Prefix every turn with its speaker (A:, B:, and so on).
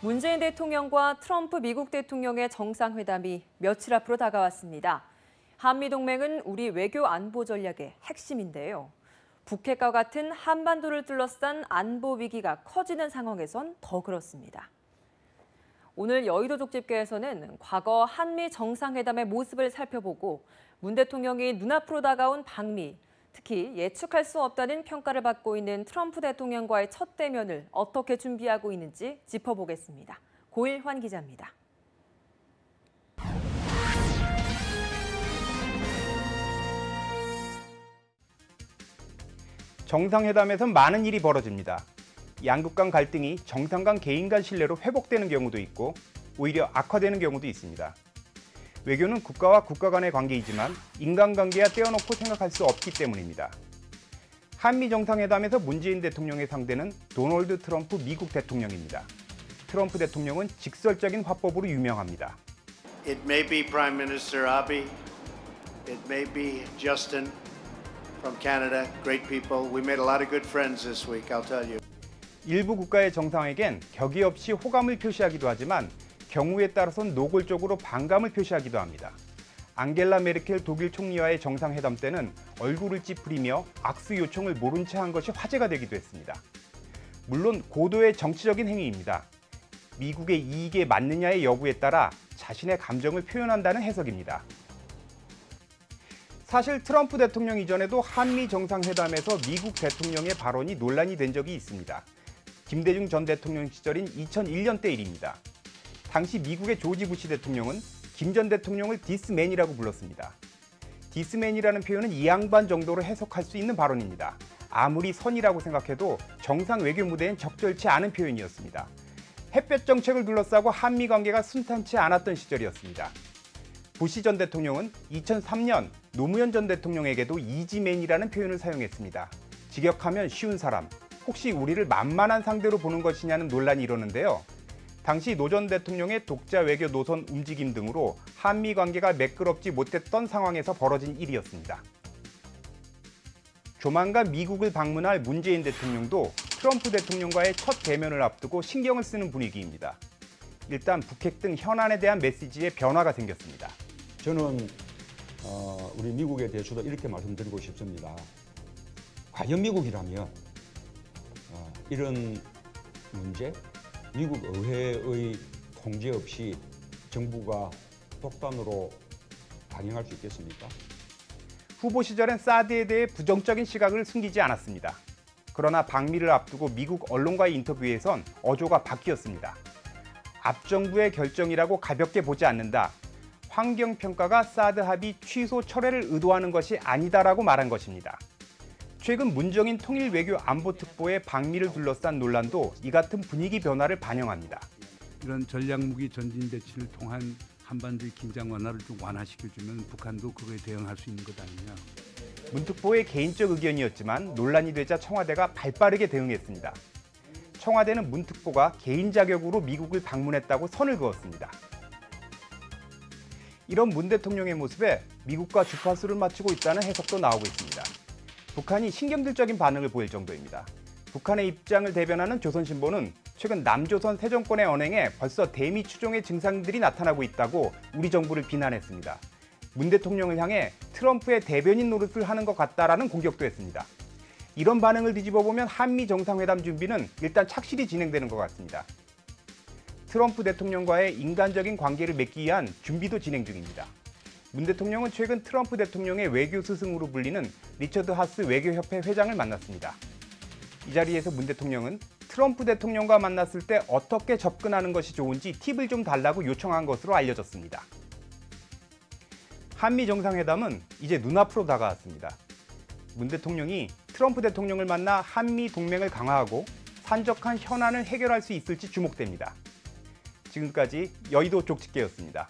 A: 문재인 대통령과 트럼프 미국 대통령의 정상회담이 며칠 앞으로 다가왔습니다. 한미동맹은 우리 외교 안보 전략의 핵심인데요. 북핵과 같은 한반도를 둘러싼 안보 위기가 커지는 상황에선 더 그렇습니다. 오늘 여의도 족집게에서는 과거 한미 정상회담의 모습을 살펴보고 문 대통령이 눈앞으로 다가온 방미, 특히 예측할 수 없다는 평가를 받고 있는 트럼프 대통령과의 첫 대면을 어떻게 준비하고 있는지 짚어보겠습니다. 고일환 기자입니다.
B: 정상회담에선 많은 일이 벌어집니다. 양국 간 갈등이 정상 간 개인 간 신뢰로 회복되는 경우도 있고 오히려 악화되는 경우도 있습니다. 외교는 국가와 국가 간의 관계이지만 인간관계와 떼어놓고 생각할 수 없기 때문입니다. 한미 정상회담에서 문재인 대통령의 상대는 도널드 트럼프 미국 대통령입니다. 트럼프 대통령은 직설적인 화법으로 유명합니다.
C: It may be Prime Minister Abe, it may be Justin from Canada, great people. We made a lot of good friends this week, I'll tell you.
B: 일부 국가의 정상에겐 격의 없이 호감을 표시하기도 하지만 경우에 따라서는 노골적으로 반감을 표시하기도 합니다. 앙겔라 메르켈 독일 총리와의 정상회담 때는 얼굴을 찌푸리며 악수 요청을 모른 채 한 것이 화제가 되기도 했습니다. 물론 고도의 정치적인 행위입니다. 미국의 이익에 맞느냐의 여부에 따라 자신의 감정을 표현한다는 해석입니다. 사실 트럼프 대통령 이전에도 한미 정상회담에서 미국 대통령의 발언이 논란이 된 적이 있습니다. 김대중 전 대통령 시절인 2001년대 일입니다. 당시 미국의 조지 부시 대통령은 김 전 대통령을 디스맨이라고 불렀습니다. 디스맨이라는 표현은 이 양반 정도로 해석할 수 있는 발언입니다. 아무리 선이라고 생각해도 정상 외교 무대엔 적절치 않은 표현이었습니다. 햇볕 정책을 둘러싸고 한미 관계가 순탄치 않았던 시절이었습니다. 부시 전 대통령은 2003년 노무현 전 대통령에게도 이지맨이라는 표현을 사용했습니다. 직역하면 쉬운 사람, 혹시 우리를 만만한 상대로 보는 것이냐는 논란이 일었는데요. 당시 노 전 대통령의 독자 외교 노선 움직임 등으로 한미 관계가 매끄럽지 못했던 상황에서 벌어진 일이었습니다. 조만간 미국을 방문할 문재인 대통령도 트럼프 대통령과의 첫 대면을 앞두고 신경을 쓰는 분위기입니다. 일단 북핵 등 현안에 대한 메시지에 변화가 생겼습니다.
D: 저는 우리 미국에 대해서도 이렇게 말씀드리고 싶습니다. 과연 미국이라면 이런 문제, 미국 의회의 통제 없이 정부가 독단으로 강행할 수 있겠습니까?
B: 후보 시절엔 사드에 대해 부정적인 시각을 숨기지 않았습니다. 그러나 방미를 앞두고 미국 언론과의 인터뷰에선 어조가 바뀌었습니다. 앞정부의 결정이라고 가볍게 보지 않는다. 환경평가가 사드 합의 취소 철회를 의도하는 것이 아니다라고 말한 것입니다. 최근 문정인 통일외교안보특보의 방미를 둘러싼 논란도 이 같은 분위기 변화를 반영합니다.
E: 이런 전략무기 전진 배치를 통한 한반도의 긴장 완화를 좀 완화시켜주면 북한도 그거에 대응할 수 있는 것 아니냐.
B: 문 특보의 개인적 의견이었지만 논란이 되자 청와대가 발빠르게 대응했습니다. 청와대는 문 특보가 개인 자격으로 미국을 방문했다고 선을 그었습니다. 이런 문 대통령의 모습에 미국과 주파수를 맞추고 있다는 해석도 나오고 있습니다. 북한이 신경질적인 반응을 보일 정도입니다. 북한의 입장을 대변하는 조선신보는 최근 남조선 새 정권의 언행에 벌써 대미 추종의 증상들이 나타나고 있다고 우리 정부를 비난했습니다. 문 대통령을 향해 트럼프의 대변인 노릇을 하는 것 같다라는 공격도 했습니다. 이런 반응을 뒤집어보면 한미 정상회담 준비는 일단 착실히 진행되는 것 같습니다. 트럼프 대통령과의 인간적인 관계를 맺기 위한 준비도 진행 중입니다. 문 대통령은 최근 트럼프 대통령의 외교 스승으로 불리는 리처드 하스 외교협회 회장을 만났습니다. 이 자리에서 문 대통령은 트럼프 대통령과 만났을 때 어떻게 접근하는 것이 좋은지 팁을 좀 달라고 요청한 것으로 알려졌습니다. 한미 정상회담은 이제 눈앞으로 다가왔습니다. 문 대통령이 트럼프 대통령을 만나 한미 동맹을 강화하고 산적한 현안을 해결할 수 있을지 주목됩니다. 지금까지 여의도 족집게였습니다.